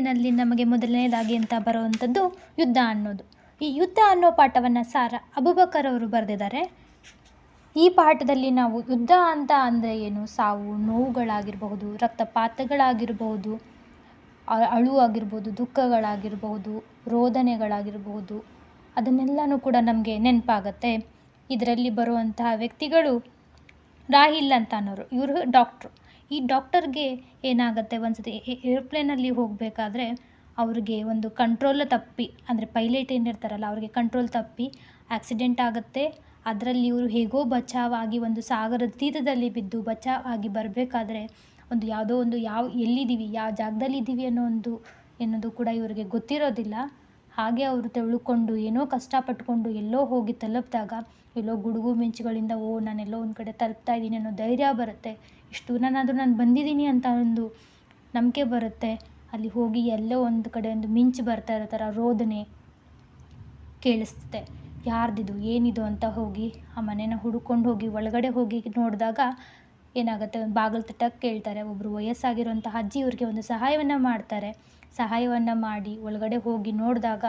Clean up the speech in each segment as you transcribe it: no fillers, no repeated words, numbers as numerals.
ಬದುಕಿನಲ್ಲಿ ನಮಗೆ ಮೊದಲನೇದಾಗಿ ಅಂತ ಬರುವಂಥದ್ದು ಯುದ್ಧ ಅನ್ನೋದು. ಈ ಯುದ್ಧ ಅನ್ನೋ ಪಾಠವನ್ನು ಸಾರಾ ಅಬೂಬಕರ್ ಅವರು ಬರೆದಿದ್ದಾರೆ. ಈ ಪಾಠದಲ್ಲಿ ನಾವು ಯುದ್ಧ ಅಂತ ಅಂದರೆ ಏನು, ಸಾವು ನೋವುಗಳಾಗಿರಬಹುದು, ರಕ್ತಪಾತಗಳಾಗಿರಬಹುದು, ಅಳು ಆಗಿರ್ಬೋದು, ದುಃಖಗಳಾಗಿರ್ಬೋದು, ರೋದನೆಗಳಾಗಿರ್ಬೋದು, ಅದನ್ನೆಲ್ಲನೂ ಕೂಡ ನಮಗೆ ನೆನಪಾಗತ್ತೆ. ಇದರಲ್ಲಿ ಬರುವಂತಹ ವ್ಯಕ್ತಿಗಳು ರಾಹಿಲ್ ಅಂತ ಅನ್ನೋರು, ಇವರು ಡಾಕ್ಟ್ರು. ಈ ಡಾಕ್ಟರ್ಗೆ ಏನಾಗುತ್ತೆ, ಒಂದು ಸತಿ ಏರೋಪ್ಲೇನಲ್ಲಿ ಹೋಗಬೇಕಾದ್ರೆ ಅವ್ರಿಗೆ ಒಂದು ಕಂಟ್ರೋಲ್ ತಪ್ಪಿ, ಅಂದರೆ ಪೈಲಟ್ ಏನಿರ್ತಾರಲ್ಲ ಅವ್ರಿಗೆ ಕಂಟ್ರೋಲ್ ತಪ್ಪಿ ಆಕ್ಸಿಡೆಂಟ್ ಆಗುತ್ತೆ. ಅದರಲ್ಲಿ ಇವರು ಹೇಗೋ ಬಚಾವಾಗಿ ಒಂದು ಸಾಗರದ ತೀರದಲ್ಲಿ ಬಿದ್ದು ಬಚಾವಾಗಿ ಬರಬೇಕಾದ್ರೆ ಒಂದು ಯಾವುದೋ ಒಂದು ಎಲ್ಲಿದ್ದೀವಿ, ಯಾವ ಜಾಗದಲ್ಲಿ ಇದ್ದೀವಿ ಅನ್ನೋದು ಕೂಡ ಇವರಿಗೆ ಗೊತ್ತಿರೋದಿಲ್ಲ. ಹಾಗೆ ಅವರು ತೆವಳುಕೊಂಡು ಏನೋ ಕಷ್ಟಪಟ್ಕೊಂಡು ಎಲ್ಲೋ ಹೋಗಿ ತಲುಪಿದಾಗ ಎಲ್ಲೋ ಗುಡುಗು ಮಿಂಚುಗಳಿಂದ ನಾನೆಲ್ಲೋ ಒಂದು ಕಡೆ ತಲುಪ್ತಾ ಇದ್ದೀನಿ ಅನ್ನೋ ಧೈರ್ಯ ಬರುತ್ತೆ. ಇಷ್ಟು ದೂರನಾದರೂ ನಾನು ಬಂದಿದ್ದೀನಿ ಅಂತ ಒಂದು ನಂಬಿಕೆ ಬರುತ್ತೆ. ಅಲ್ಲಿ ಹೋಗಿ ಎಲ್ಲೋ ಒಂದು ಕಡೆ ಒಂದು ಮಿಂಚು ಬರ್ತಾ ಇರೋ ಥರ ರೋದನೆ ಕೇಳಿಸ್ತದೆ. ಯಾರ್ದಿದು ಏನಿದು ಅಂತ ಹೋಗಿ ಆ ಮನೇನ ಹುಡುಕೊಂಡು ಹೋಗಿ ಒಳಗಡೆ ಹೋಗಿ ನೋಡಿದಾಗ ಏನಾಗುತ್ತೆ, ಒಂದು ಬಾಗಿಲು ತಟ್ಟಕ್ಕೆ ಕೇಳ್ತಾರೆ. ಒಬ್ಬರು ವಯಸ್ಸಾಗಿರುವಂಥ ಅಜ್ಜಿ ಇವ್ರಿಗೆ ಒಂದು ಸಹಾಯವನ್ನು ಮಾಡ್ತಾರೆ. ಸಹಾಯವನ್ನು ಮಾಡಿ ಒಳಗಡೆ ಹೋಗಿ ನೋಡಿದಾಗ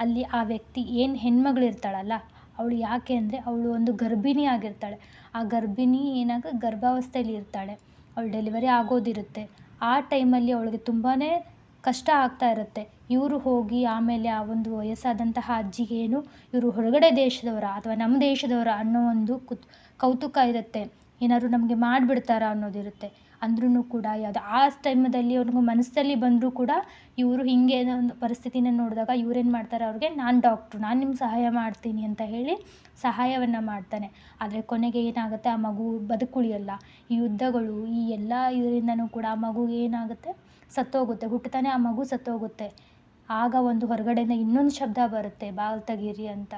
ಅಲ್ಲಿ ಆ ವ್ಯಕ್ತಿ ಏನು ಹೆಣ್ಮಗಳಿರ್ತಾಳಲ್ಲ ಅವಳು, ಯಾಕೆ ಅಂದರೆ ಅವಳು ಒಂದು ಗರ್ಭಿಣಿ ಆಗಿರ್ತಾಳೆ. ಆ ಗರ್ಭಿಣಿ ಗರ್ಭಾವಸ್ಥೆಯಲ್ಲಿ ಇರ್ತಾಳೆ. ಅವಳು ಡೆಲಿವರಿ ಆಗೋದಿರುತ್ತೆ. ಆ ಟೈಮಲ್ಲಿ ಅವಳಿಗೆ ತುಂಬಾ ಕಷ್ಟ ಆಗ್ತಾ ಇರುತ್ತೆ. ಇವರು ಹೋಗಿ ಆಮೇಲೆ ಆ ಒಂದು ವಯಸ್ಸಾದಂತಹ ಅಜ್ಜಿಗೆ ಇವರು ಹೊರಗಡೆ ದೇಶದವರ ಅಥವಾ ನಮ್ಮ ದೇಶದವರ ಅನ್ನೋ ಒಂದು ಕೌತುಕ ಇರುತ್ತೆ. ಏನಾದರೂ ನಮಗೆ ಮಾಡಿಬಿಡ್ತಾರಾ ಅನ್ನೋದಿರುತ್ತೆ. ಅಂದ್ರೂ ಕೂಡ ಆ ಟೈಮಲ್ಲಿ ಅವ್ರಿಗೂ ಮನಸ್ಸಲ್ಲಿ ಬಂದರೂ ಕೂಡ ಇವರು ಹೀಗೆ ಒಂದು ಪರಿಸ್ಥಿತಿನ ನೋಡಿದಾಗ ಇವರೇನು ಮಾಡ್ತಾರೆ, ಅವ್ರಿಗೆ ನಾನು ಡಾಕ್ಟ್ರು, ನಾನು ನಿಮ್ಗೆ ಸಹಾಯ ಮಾಡ್ತೀನಿ ಅಂತ ಹೇಳಿ ಸಹಾಯವನ್ನು ಮಾಡ್ತಾನೆ. ಆದರೆ ಕೊನೆಗೆ ಏನಾಗುತ್ತೆ, ಆ ಮಗು ಬದುಕುಳಿಯಲ್ಲ. ಈ ಯುದ್ಧಗಳು ಈ ಎಲ್ಲ ಇದರಿಂದನೂ ಕೂಡ ಆ ಮಗುಗೆ ಏನಾಗುತ್ತೆ, ಸತ್ತೋಗುತ್ತೆ. ಹುಟ್ಟುತ್ತಾನೆ ಆ ಮಗು ಸತ್ತೋಗುತ್ತೆ. ಆಗ ಒಂದು ಹೊರಗಡೆಯಿಂದ ಇನ್ನೊಂದು ಶಬ್ದ ಬರುತ್ತೆ, ಬಾಗಿಲು ತೆಗೀರಿ ಅಂತ.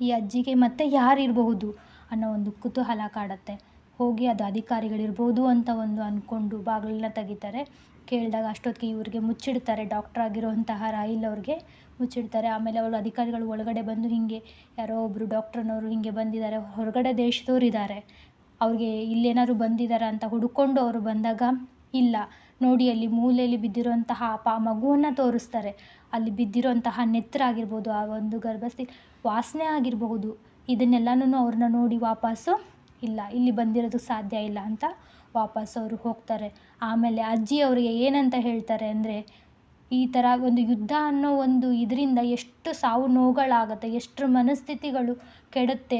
ಈ ಅಜ್ಜಿಗೆ ಮತ್ತೆ ಯಾರಿರಬಹುದು ಅನ್ನೋ ಒಂದು ಕುತೂಹಲ ಕಾಡುತ್ತೆ. ಹೋಗಿ ಅದು ಅಧಿಕಾರಿಗಳಿರ್ಬೋದು ಅಂತ ಒಂದು ಅಂದ್ಕೊಂಡು ಬಾಗಿಲನ್ನ ತೆಗಿತಾರೆ. ಕೇಳಿದಾಗ ಅಷ್ಟೊತ್ತಿಗೆ ಇವ್ರಿಗೆ ಮುಚ್ಚಿಡ್ತಾರೆ. ಡಾಕ್ಟರ್ ಆಗಿರುವಂತಹ ರಾಹಿಲ್ ಅವ್ರಿಗೆ ಮುಚ್ಚಿಡ್ತಾರೆ. ಆಮೇಲೆ ಅವಳು ಅಧಿಕಾರಿಗಳು ಒಳಗಡೆ ಬಂದು ಹೀಗೆ ಯಾರೋ ಒಬ್ಬರು ಡಾಕ್ಟ್ರನವರು ಹೀಗೆ ಬಂದಿದ್ದಾರೆ, ಹೊರಗಡೆ ದೇಶದವ್ರು ಇದ್ದಾರೆ, ಅವ್ರಿಗೆ ಇಲ್ಲೇನಾದ್ರು ಬಂದಿದ್ದಾರೆ ಅಂತ ಹುಡುಕೊಂಡು ಅವರು ಬಂದಾಗ ಇಲ್ಲ ನೋಡಿ ಅಲ್ಲಿ ಮೂಲೆಯಲ್ಲಿ ಬಿದ್ದಿರುವಂತಹ ಮಗುವನ್ನು ತೋರಿಸ್ತಾರೆ. ಅಲ್ಲಿ ಬಿದ್ದಿರುವಂತಹ ನೆತ್ತರಾಗಿರ್ಬೋದು, ಆ ಒಂದು ಗರ್ಭಸ್ಥಿ ವಾಸನೆ ಆಗಿರಬಹುದು, ಇದನ್ನೆಲ್ಲನೂ ಅವ್ರನ್ನ ನೋಡಿ ವಾಪಸ್ಸು ಇಲ್ಲ ಇಲ್ಲಿ ಬಂದಿರೋದು ಸಾಧ್ಯ ಇಲ್ಲ ಅಂತ ವಾಪಸ್ ಅವರು ಹೋಗ್ತಾರೆ. ಆಮೇಲೆ ಅಜ್ಜಿ ಅವರಿಗೆ ಏನಂತ ಹೇಳ್ತಾರೆ ಅಂದರೆ, ಈ ಥರ ಒಂದು ಯುದ್ಧ ಅನ್ನೋ ಒಂದು ಇದರಿಂದ ಎಷ್ಟು ಸಾವು ನೋವುಗಳಾಗುತ್ತೆ, ಎಷ್ಟು ಮನಸ್ಥಿತಿಗಳು ಕೆಡುತ್ತೆ.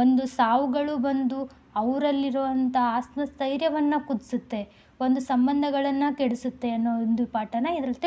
ಒಂದು ಸಾವುಗಳು ಬಂದು ಅವರಲ್ಲಿರುವಂಥ ಆತ್ಮಸ್ಥೈರ್ಯವನ್ನು ಕುದಿಸುತ್ತೆ, ಒಂದು ಸಂಬಂಧಗಳನ್ನು ಕೆಡಿಸುತ್ತೆ ಅನ್ನೋ ಒಂದು ಪಾಠನ ಇದರಲ್ಲಿ